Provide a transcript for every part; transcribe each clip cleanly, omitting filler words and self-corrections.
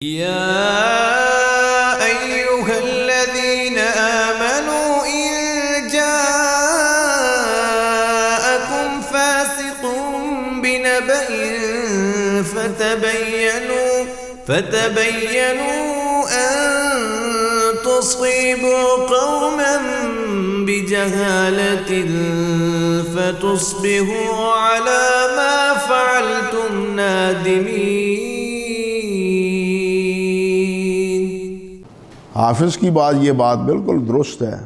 يا أيها الذين آمنوا إن جاءكم فاسق بنبأ فتبينوا أن تصيبوا قوما بجهالة فتصبحوا على ما فعلتم نادمين۔ حافظ کی یہ بات بالکل درست ہے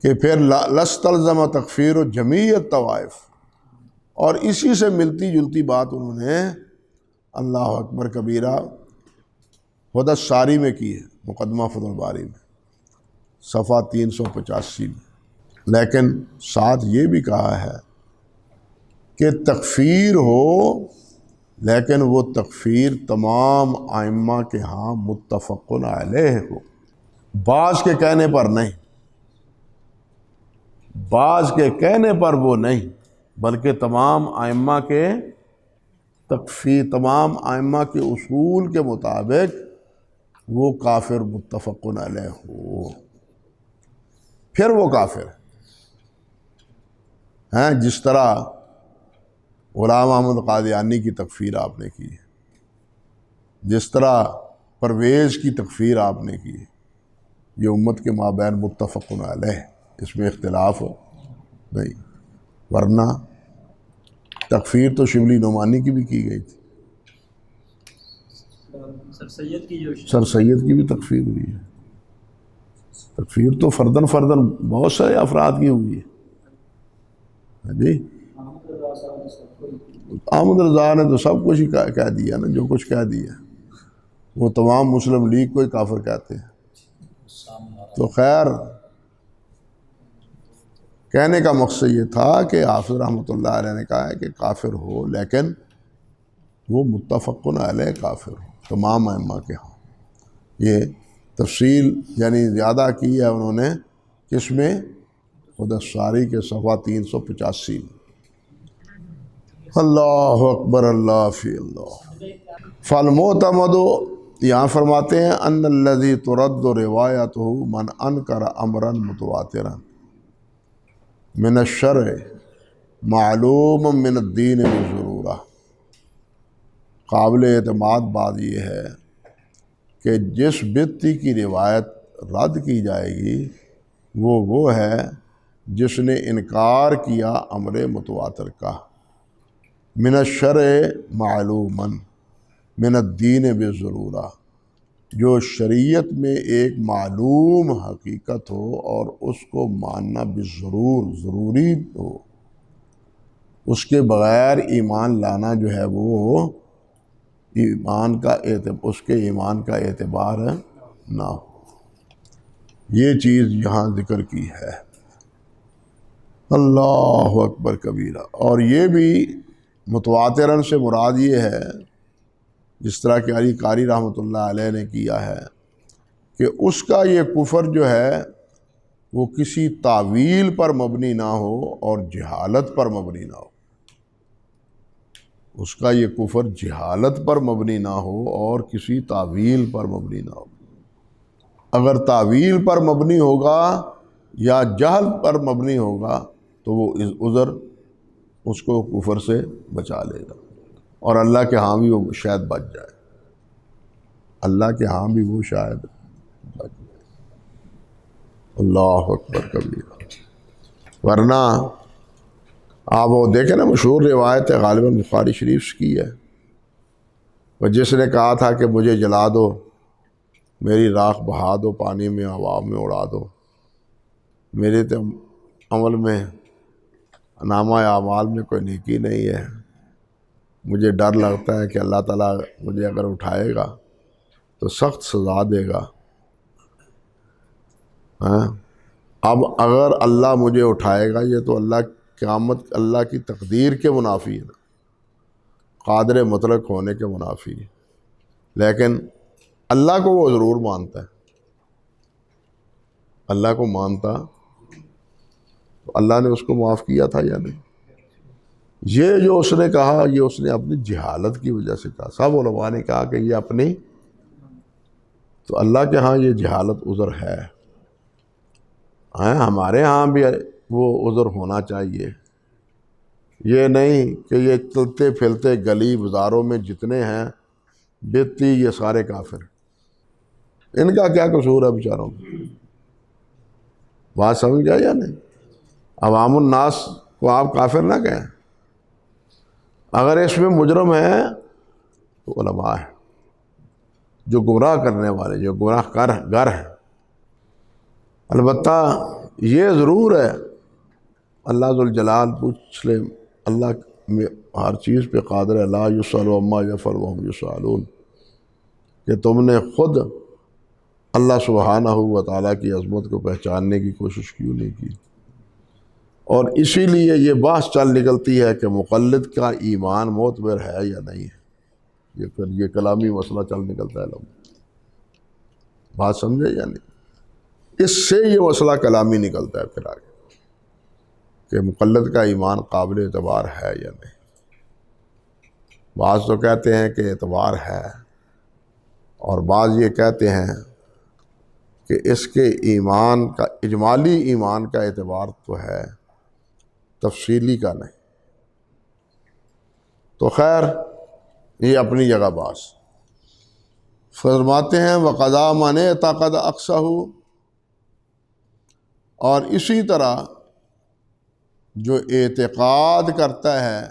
کہ پھر لستلزم تکفیر جمیع الطوائف، اور اسی سے ملتی جلتی بات انہوں نے اللہ اکبر کبیرہ ہدی الساری میں کی ہے، مقدمہ فتح الباری میں صفحہ 385 میں، لیکن ساتھ یہ بھی کہا ہے کہ تکفیر ہو، لیکن وہ تکفیر تمام ائمہ کے ہاں متفق علیہ ہو، بعض کے کہنے پر نہیں، بعض کے کہنے پر وہ نہیں، بلکہ تمام ائمہ کے تکفیر، تمام ائمہ کے اصول کے مطابق وہ کافر متفق علیہ ہو، پھر وہ کافر ہیں۔ جس طرح غلام احمد قادیانی کی تکفیر آپ نے کی ہے، جس طرح پرویز کی تکفیر آپ نے کی ہے، یہ امت کے مابین متفق علیہ، اس میں اختلاف نہیں، ورنہ تکفیر تو شبلی نعمانی کی بھی کی گئی تھی، سر سید کی بھی تکفیر ہوئی ہے، تکفیر تو فردن بہت سارے افراد کی ہوئی ہے جی۔ احمد رضا نے تو سب کچھ ہی کہہ دیا نا، جو کچھ کہہ دیا، وہ تمام مسلم لیگ کو ہی کافر کہتے ہیں۔ تو خیر، کہنے کا مقصد یہ تھا کہ حافظ رحمۃ اللہ علیہ نے کہا ہے کہ کافر ہو، لیکن وہ متفق علیہ کافر ہو تمام ائمہ کے ہاں۔ یہ تفصیل یعنی زیادہ کی ہے انہوں نے کس میں؟ ہدی الساری کے صفحہ 385 میں۔ اللہ اکبر، اللہ فی اللہ۔ فالمعتمد، یہاں فرماتے ہیں ان الذی ترد روایتہ من انکر امرا متواترا من الشرع معلوم من الدین بالضرورہ۔ قابل اعتماد بات یہ ہے کہ جس بدعتی کی روایت رد کی جائے گی وہ ہے جس نے انکار کیا امر متواتر کا، من الشرع معلوما من الدین بالضرورہ، جو شریعت میں ایک معلوم حقیقت ہو اور اس کو ماننا ضروری ہو، اس کے بغیر ایمان لانا جو ہے وہ اس کے ایمان کا اعتبار نہ ہو۔ یہ چیز یہاں ذکر کی ہے۔ اللہ اکبر کبیرہ۔ اور یہ بھی متواتراً سے مراد یہ ہے، جس طرح کہ علی قاری رحمۃ اللہ علیہ نے کیا ہے، کہ اس کا یہ کفر جو ہے وہ کسی تعویل پر مبنی نہ ہو اور جہالت پر مبنی نہ ہو، اس کا یہ کفر جہالت پر مبنی نہ ہو اور کسی تعویل پر مبنی نہ ہو۔ اگر تعویل پر مبنی ہوگا یا جہل پر مبنی ہوگا تو وہ عذر اس کو کفر سے بچا لے گا، اور اللہ کے ہاں بھی وہ شاید بچ جائے، اللہ کے ہاں بھی وہ شاید بچ جائے۔ اللہ اکبر کبیرہ۔ ورنہ آپ وہ دیکھیں نا، مشہور روایت ہے، غالباً بخاری شریف کی ہے، وہ جس نے کہا تھا کہ مجھے جلا دو، میری راکھ بہا دو، پانی میں ہوا میں اڑا دو، میرے تو عمل میں نامہ اعمال میں کوئی نیکی نہیں ہے، مجھے ڈر لگتا ہے کہ اللہ تعالیٰ مجھے اگر اٹھائے گا تو سخت سزا دے گا۔ اب اگر اللہ مجھے اٹھائے گا، یہ تو اللہ قیامت اللہ کی تقدیر کے منافی ہے نا، قادر مطلق ہونے کے منافی ہے، لیکن اللہ کو وہ ضرور مانتا ہے، اللہ کو مانتا تو اللہ نے اس کو معاف کیا تھا یا نہیں؟ یہ جو اس نے کہا، یہ اس نے اپنی جہالت کی وجہ سے کہا۔ سب علماء نے کہا کہ یہ اپنی تو اللہ کے ہاں یہ جہالت عذر ہے، ہمارے ہاں بھی وہ عذر ہونا چاہیے۔ یہ نہیں کہ یہ چلتے پھرتے گلی بازاروں میں جتنے ہیں بیتی یہ سارے کافر، ان کا کیا قصور ہے بیچاروں کا؟ بات سمجھ گیا یا نہیں؟ عوام الناس کو آپ کافر نہ کہیں، اگر اس میں مجرم ہے تو علماء ہیں جو گمراہ کرنے والے، جو گمراہ گر ہیں۔ البتہ یہ ضرور ہے، اللہ ذوالجلال پوچھ لے، اللہ میں ہر چیز پہ قادر ہے، لا یسأل عما یفعل وهم یسألون، کہ تم نے خود اللہ سبحانہ و تعالیٰ کی عظمت کو پہچاننے کی کوشش کیوں نہیں کی؟ اور اسی لیے یہ بحث چل نکلتی ہے کہ مقلد کا ایمان معتبر ہے یا نہیں ہے، یہ پھر یہ کلامی مسئلہ چل نکلتا ہے لوگ، بات سمجھے یا نہیں؟ اس سے یہ مسئلہ کلامی نکلتا ہے پھر آگے کہ مقلد کا ایمان قابل اعتبار ہے یا نہیں۔ بعض تو کہتے ہیں کہ اعتبار ہے، اور بعض یہ کہتے ہیں کہ اس کے ایمان کا اجمالی ایمان کا اعتبار تو ہے، تفصیلی کا نہیں۔ تو خیر یہ اپنی جگہ باز فرماتے ہیں وَقَضَىٰ مَنِ اعْتَقَدَ أَقْصَهُ، اور اسی طرح جو اعتقاد کرتا ہے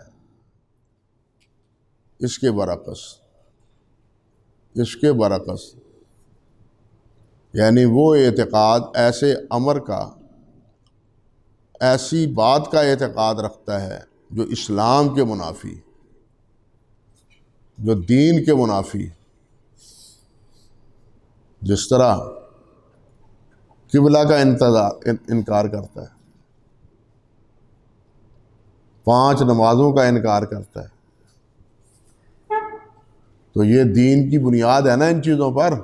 اس کے برعکس، یعنی وہ اعتقاد ایسے امر کا، ایسی بات کا اعتقاد رکھتا ہے جو اسلام کے منافی، جو دین کے منافی، جس طرح قبلہ کا انکار کرتا ہے، 5 نمازوں کا انکار کرتا ہے، تو یہ دین کی بنیاد ہے نا ان چیزوں پر۔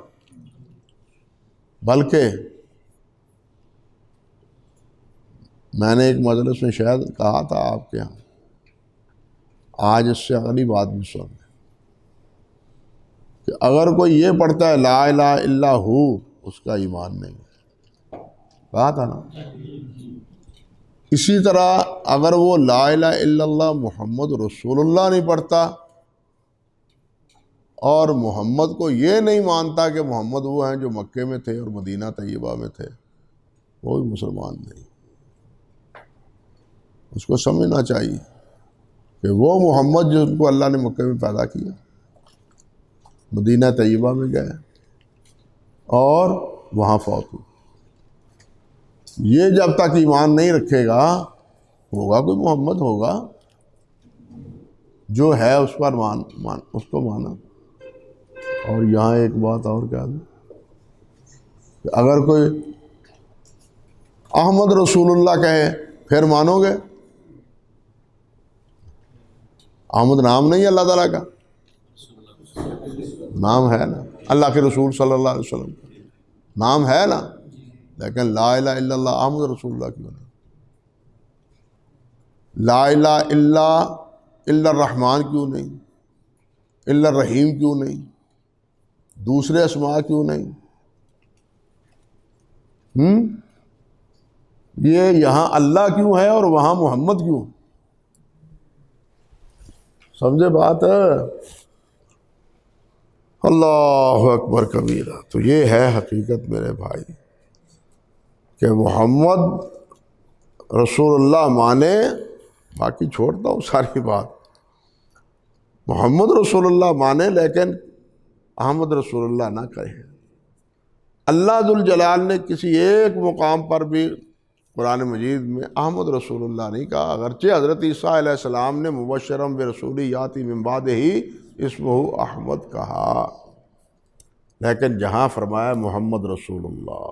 بلکہ میں نے ایک مجلس میں شاید کہا تھا آپ کے یہاں، آج اس سے اگلی بات بھی سن لیں، کہ اگر کوئی یہ پڑھتا ہے لا الہ الا ہو، اس کا ایمان نہیں ہے، کہا تھا نا۔ اسی طرح اگر وہ لا الہ الا اللہ محمد رسول اللہ نہیں پڑھتا اور محمد کو یہ نہیں مانتا کہ محمد وہ ہیں جو مکے میں تھے اور مدینہ طیبہ میں تھے، وہ بھی مسلمان نہیں۔ اس کو سمجھنا چاہیے کہ وہ محمد جن کو اللہ نے مکے میں پیدا کیا، مدینہ طیبہ میں گئے اور وہاں فوت ہوئے، یہ جب تک ایمان نہیں رکھے گا، ہوگا کوئی محمد ہوگا جو ہے اس پر اس کو مانا۔ اور یہاں ایک بات اور کہہ دوں کہ اگر کوئی احمد رسول اللہ کہے پھر مانو گے؟ احمد نام نہیں ہے اللہ تعالیٰ کا، نام ہے نا، اللہ کے رسول صلی اللہ علیہ وسلم کا نام ہے نا، لیکن لا الہ الا اللہ احمد رسول اللہ کیوں نہیں؟ لا الہ الا الرحمن کیوں نہیں؟ الا الرحیم کیوں نہیں؟ دوسرے اسماء کیوں نہیں؟ یہ یہاں اللہ کیوں ہے اور وہاں محمد کیوں؟ سمجھے بات ہے؟ اللہ اکبر کبیرہ۔ تو یہ ہے حقیقت میرے بھائی کہ محمد رسول اللہ مانے، باقی چھوڑتا ہوں ساری بات، محمد رسول اللہ مانے لیکن احمد رسول اللہ نہ کہے۔ اللہ ذوالجلال نے کسی ایک مقام پر بھی قرآن مجید میں احمد رسول اللہ نہیں کہا، اگرچہ حضرت عیسیٰ علیہ السلام نے مبشرم برسول یاتی من بعدہ اسمہ احمد کہا، لیکن جہاں فرمایا محمد رسول اللہ،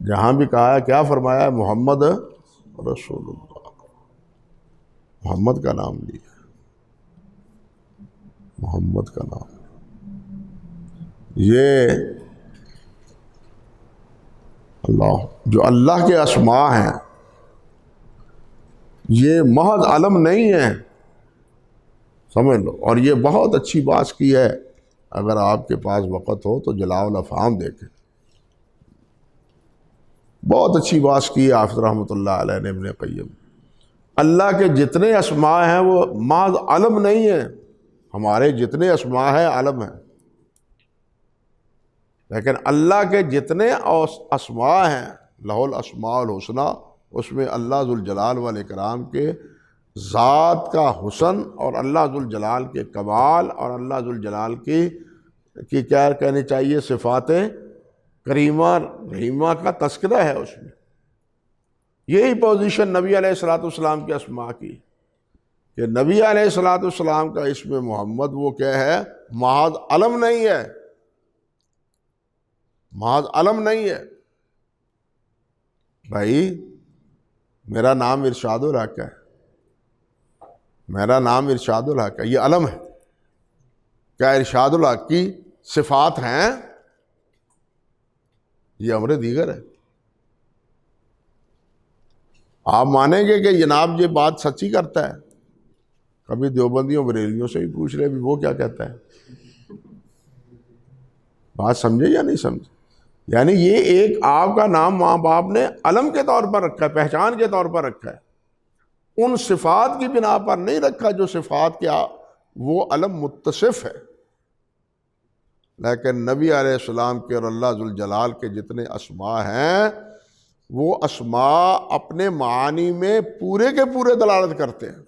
جہاں بھی کہا ہے کیا فرمایا ہے؟ محمد رسول اللہ، محمد کا نام لیا، محمد کا نام۔ یہ اللہ جو اللہ کے اسماء ہیں یہ محض علم نہیں ہے، سمجھ لو۔ اور یہ بہت اچھی بات کی ہے اگر آپ کے پاس وقت ہو تو جلاء الافہام دیکھیں، بہت اچھی بات کی حافظ رحمۃ اللہ علیہ نے ابن قیم۔ اللہ کے جتنے اسماء ہیں وہ محض علم نہیں ہے، ہمارے جتنے اسماء ہیں علم ہیں، لیکن اللہ کے جتنے اسماء ہیں لہ الاسماء الحسنی، اس میں اللہ ذوالجلال والاکرام کے ذات کا حسن اور اللہ ذوالجلال کے کمال اور اللہ ذوالجلال کی کیا کہنی چاہیے صفات کریمہ رحیمہ کا تذکرہ ہے اس میں۔ یہی پوزیشن نبی علیہ الصلوۃ والسلام کے اسماء کی، کہ نبی علیہ الصلوۃ والسلام کا اسم محمد وہ کیا ہے، محض علم نہیں ہے، محض علم نہیں ہے۔ بھائی میرا نام ارشاد الحق ہے، میرا نام ارشاد الحق ہے، یہ علم ہے۔ کیا ارشاد الحق کی صفات ہیں؟ یہ امر دیگر ہے۔ آپ مانیں گے کہ جناب یہ بات سچی کرتا ہے؟ کبھی دیوبندیوں بریلیوں سے بھی پوچھ رہے بھی وہ کیا کہتا ہے، بات سمجھے یا نہیں سمجھے؟ یعنی یہ ایک آپ کا نام ماں باپ نے علم کے طور پر رکھا ہے، پہچان کے طور پر رکھا ہے، ان صفات کی بنا پر نہیں رکھا جو صفات کے وہ علم متصف ہے۔ لیکن نبی علیہ السلام کے اور اللہ ذوالجلال کے جتنے اسماء ہیں وہ اسماء اپنے معانی میں پورے کے پورے دلالت کرتے ہیں۔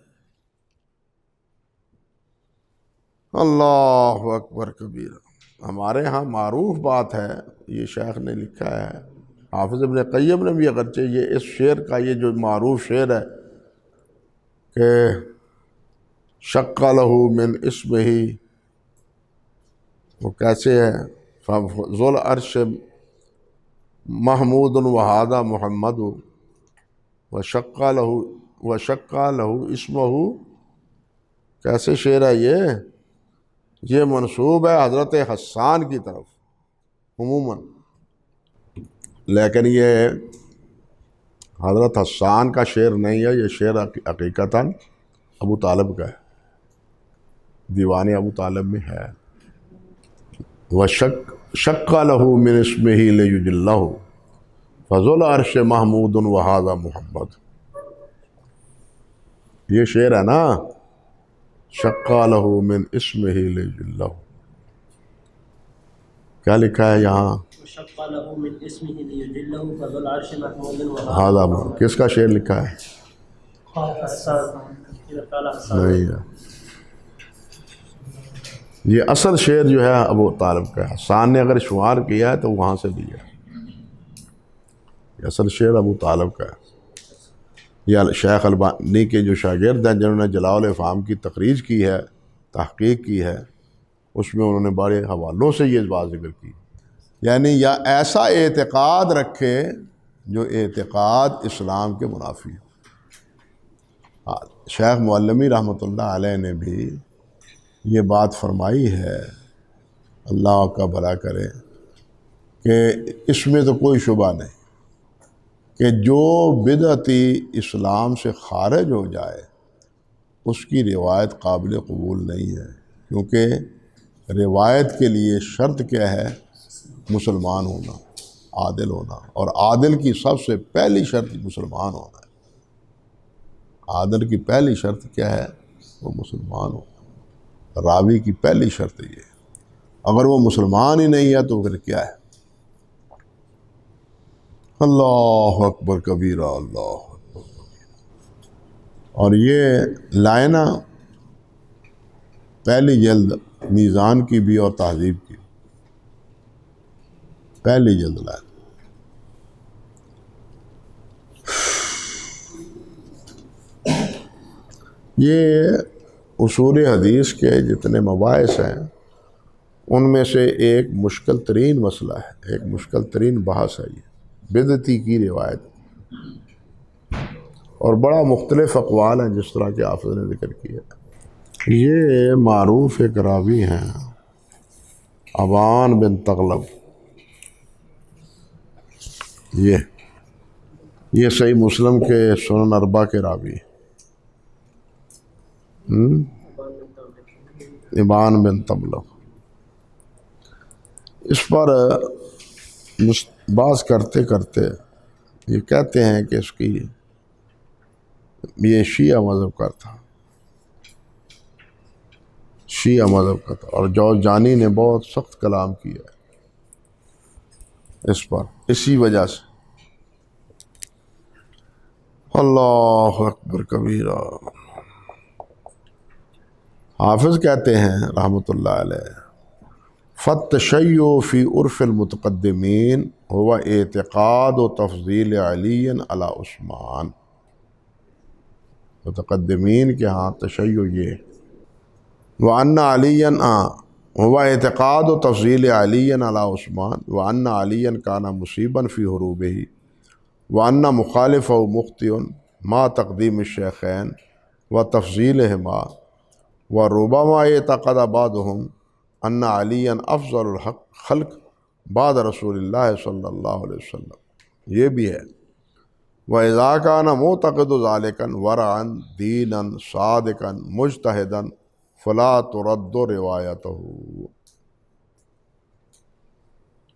اللہ اکبر کبیرہ۔ ہمارے ہاں معروف بات ہے، یہ شیخ نے لکھا ہے، حافظ ابن قیم نے بھی، اگرچہ یہ اس شعر کا یہ جو معروف شعر ہے کہ شق لہ من اسمہ، وہ کیسے ہے، ذو العرش محمود وہذا محمد وشق لہ اسمہ، کیسے شعر ہے یہ منسوب ہے حضرت حسان کی طرف عموماً، لیکن یہ حضرت حسان کا شعر نہیں ہے، یہ شعر حقیقتاً ابو طالب کا ہے، دیوان ابو طالب میں ہے۔ وَشَقَّ لَهُ مِنْ اسْمِهِ لِيُجِلَّهُ فَذُو الْعَرْشِ مَحْمُودٌ وَهَذَا محمد، یہ شعر ہے نا، شَقَّ لَهُ مِنْ اسْمِهِ لِيُجِلَّهُ، کیا لکھا ہے یہاں؟ وَشَقَّ لَهُ مِنْ اسْمِهِ لِيُجِلَّهُ فَذُو الْعَرْشِ مَحْمُودٌ هذا محمد، کس کا شعر لکھا ہے؟ نہیں ہے، یہ اصل شعر جو ہے ابو طالب کا ہے، حسان نے اگر شمار کیا ہے تو وہاں سے لیا ہے، یہ اصل شعر ابو طالب کا ہے۔ یہ شیخ البانی کے جو شاگرد ہیں جنہوں نے جلاء الافہام کی تخریج کی ہے، تحقیق کی ہے، اس میں انہوں نے بڑے حوالوں سے یہ بات ذکر کی، یعنی یا ایسا اعتقاد رکھے جو اعتقاد اسلام کے منافی ہو۔ شیخ معلمی رحمۃ اللہ علیہ نے بھی یہ بات فرمائی ہے، اللہ کا بھلا کرے، کہ اس میں تو کوئی شبہ نہیں کہ جو بدعتی اسلام سے خارج ہو جائے اس کی روایت قابل قبول نہیں ہے، کیونکہ روایت کے لیے شرط کیا ہے؟ مسلمان ہونا، عادل ہونا، اور عادل کی سب سے پہلی شرط مسلمان ہونا ہے۔ عادل کی پہلی شرط کیا ہے؟ وہ مسلمان ہونا، راوی کی پہلی شرط یہ ہے، اگر وہ مسلمان ہی نہیں ہے تو پھر کیا ہے؟ اللہ اکبر کبیرہ، اللہ اکبر کبیرہ۔ اور یہ لائنہ پہلی جلد میزان کی بھی اور تہذیب کی، پہلی جلد لائن۔ یہ اصول حدیث کے جتنے مباحث ہیں ان میں سے ایک مشکل ترین مسئلہ ہے، ایک مشکل ترین بحث ہے یہ بدعتی کی روایت، اور بڑا مختلف اقوال ہیں جس طرح کہ حافظ نے ذکر کیا۔ یہ معروف ایک راوی ہیں ابان بن تغلب، یہ صحیح مسلم کے سنن اربعہ کے راوی، ابان بن تغلب، اس پر بحث کرتے کرتے یہ کہتے ہیں کہ اس کی یہ شیعہ مذہب کا تھا، شیعہ مذہب کا تھا، اور جوزجانی نے بہت سخت کلام کیا ہے اس پر، اسی وجہ سے۔ اللہ اکبر کبیرہ۔ حافظ کہتے ہیں رحمۃ اللہ علیہ، فالتشیع فی عرف المتقدمین هو اعتقاد و تفضیل علی علی عثمان۔ متقدمین کے ہاں تشیع یہ وَأَنَّ عَلِيًّا هو اعتقاد و تفضیل علی علی عثمان وَأَنَّ عَلِيًّا كَانَ مصیبا فی حروبہ وَأَنَّ مخالفہ مخطئ ما تقدیم الشیخین وتفضیلہما وربما اعتقد بعضهم ان علیًا افضل الحق خلق بعد رسول اللہ صلی اللہ علیہ وسلم، یہ بھی ہے۔ وَإِذَا كَانَ مُعْتَقِدُ ذَلِكَ وَرَعًا دِينًا صَادِقًا مُجْتَهِدًا فَلَا تُرَدُّ رِوَایَتُهُ،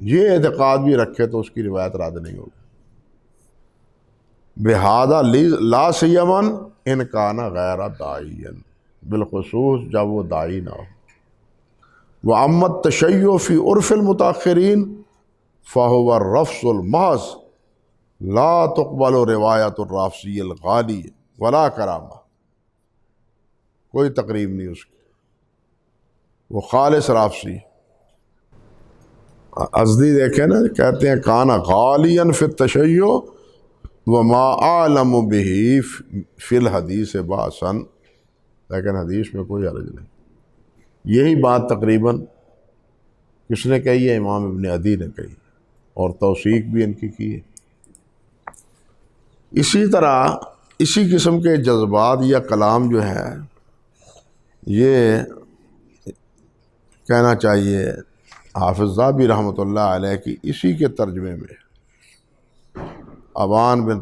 یہ اعتقاد بھی رکھے تو اس کی روایت رد نہیں ہوگی۔ بِهَذَا لا سِيَّمًا إِنْ كَانَ غَيْرَ دَاعِيًّا، بالخصوص جب وہ داعی نہ ہو۔ وَأَمَّا التَّشَيُّعُ فِي عُرْفِ الْمُتَأَخِّرِينَ فَهُوَ الرَّفْضُ الْمَحْضُ لا تقبل روایت الرافضی الغالی ولا کرامہ، کوئی تقریب نہیں اس کی، وہ خالص رافضی۔ ازدی دیکھیں نا، کہتے ہیں کان غالیا فی التشیع وما اعلم بہ فی الحدیث باسا، لیکن حدیث میں کوئی حرج نہیں۔ یہی بات تقریباً کس نے کہی ہے؟ امام ابن عدی نے کہی، اور توثیق بھی ان کی ہے۔ اسی طرح اسی قسم کے جذبات یا کلام جو ہے، یہ کہنا چاہیے حافظ ذہبی رحمۃ اللہ علیہ کی اسی کے ترجمے میں، ابان بن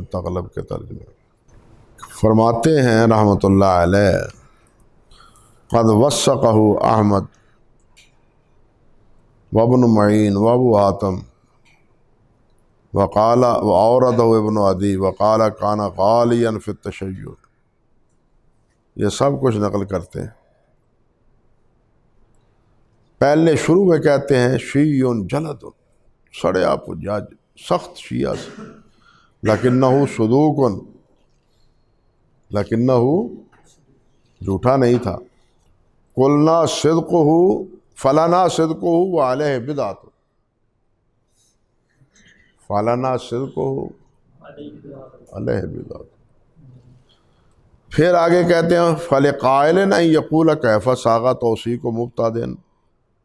تغلب کے ترجمے میں فرماتے ہیں رحمۃ اللہ علیہ، قد وثقہ احمد وابن معین وابو حاتم وقال وأوردہ ابن عدی وقال کان غالیا فی التشیع، یہ سب کچھ نقل کرتے ہیں۔ پہلے شروع میں کہتے ہیں شیع جلد، سڑیا پجاج، سخت شیعہ سے، لکنہ صدوق، لکنہ جھوٹا نہیں تھا، قلنا صدقہ فلنا صدقہ وعلیہ بدعۃ، فلنا صدقہ علیہ بدعۃ۔ پھر آگے کہتے ہیں فلقائل ان یقول کیف ساغ توثیق مبتدئ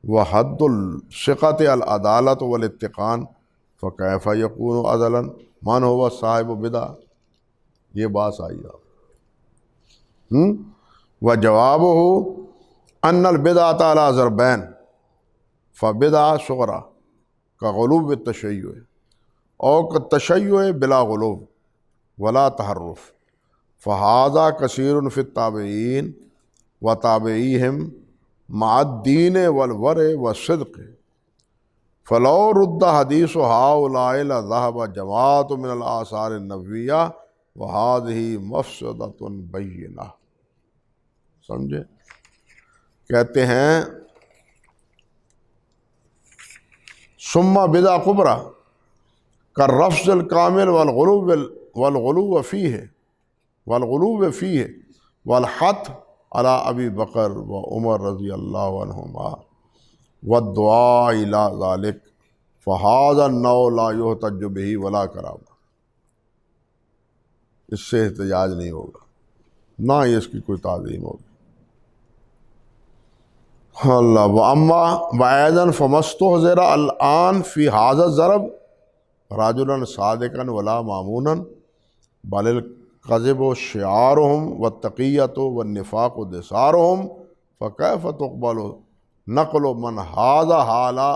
وحد الثقۃ العدالۃ والاتقان فکیف یکون عدلا من هو صاحب بدعہ، یہ بات آئی آپ۔ وجوابہ ان البدعۃ علی ضربین فبدعہ صغریٰ کغلو التشیع او کالتشیع بلا غلو ولا تحرف فہذا کثیر فی التابعین وتابعیہم مع الدین والورع والصدق فلو رد حدیث ہؤلاء لذہب جماعۃ من الآثار النبویہ وہذہ مفسدۃ بینہ۔ سمجھے؟ کہتے ہیں ثم بدع کبریٰ کالرفض الکامل والغلو فیہ والحث علی ابی بکر و عمر رضی اللہ عنہما والدعاء الی ذلک فہذا النوع لا یحتج بہ ولا کرامہ، اس سے احتجاج نہیں ہوگا، نہ ہی اس کی کوئی تعظیم ہوگی۔ اللہ واما وایضا فمستحضر الان فی ھذا الضرب رجلا صادقا ولا مامونا بل الکذب شعارهم والتقیۃ والنفاق دثارهم فکیف تقبل نقل من ھذا حالہ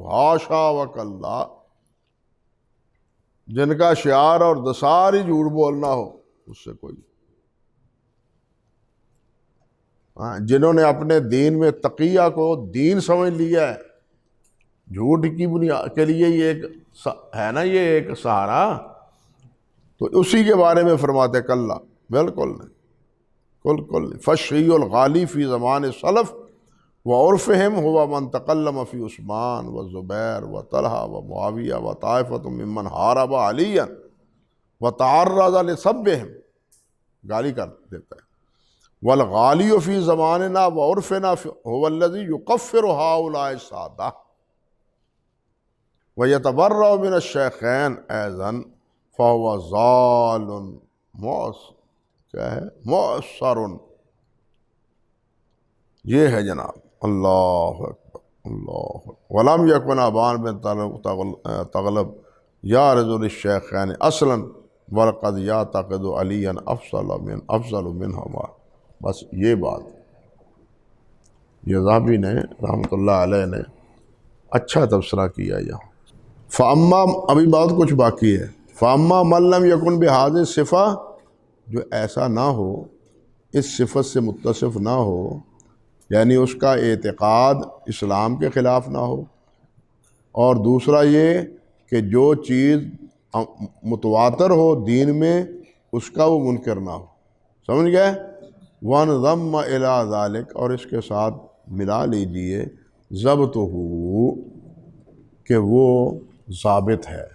حاشا وکلا، جن کا شعار اور دثار ہی جھوٹ بولنا ہو، اس سے کوئی جنہوں نے اپنے دین میں تقیہ کو دین سمجھ لیا ہے، جھوٹ کی بنیاد کے لیے یہ ایک ہے نا، یہ ایک سہارا، تو اسی کے بارے میں فرماتے کلا، بالکل نہیں، بالکل نہیں۔ فالشیء الغالی فی زمان سلف وعرفہم ہوا من تکلم فی عثمان وزبیر وطلحہ ومعاویہ وطائفۃ ممن حارب علیا وتعرض لسبہم، گالی کر دیتا ہے۔ والغالی فی زماننا وعرفنا هو الذی یکفر هؤلاء السادہ ویتبرأ من الشیخین ایضا فهو ضال مؤثر۔ یہ ہے جناب، اللہ اکبر، اللہ اکبر۔ ولم یکن ابان بن تغلب یارض للشیخین اصلا ولقد یعتقد علیا افضل منہما۔ بس یہ بات یہ ذہبی نے رحمۃ اللہ علیہ نے اچھا تبصرہ کیا یہاں۔ فاما، ابھی بات کچھ باقی ہے، فاما من لم یکن بہذہ الصفہ، جو ایسا نہ ہو، اس صفت سے متصف نہ ہو، یعنی اس کا اعتقاد اسلام کے خلاف نہ ہو، اور دوسرا یہ کہ جو چیز متواتر ہو دین میں اس کا وہ منکر نہ ہو، سمجھ گئے؟ وَانضم إِلَىٰ ذَلِكَ، اور اس کے ساتھ ملا لیجئے ضبطہ، کہ وہ ضابط ہے،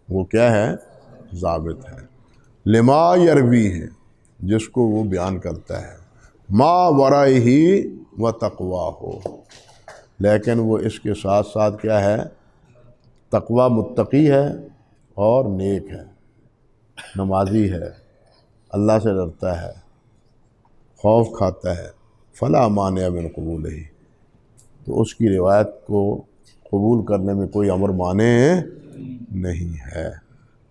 وہ کیا ہے؟ ضابط ہے، لما یروی ہے، جس کو وہ بیان کرتا ہے، ما ورائہ و تقواہ، لیکن وہ اس کے ساتھ ساتھ کیا ہے؟ تقوی، متقی ہے اور نیک ہے، نمازی ہے، اللہ سے ڈرتا ہے، خوف کھاتا ہے، فلا مانع من قبولہ، تو اس کی روایت کو قبول کرنے میں کوئی امر مانع نہیں ہے۔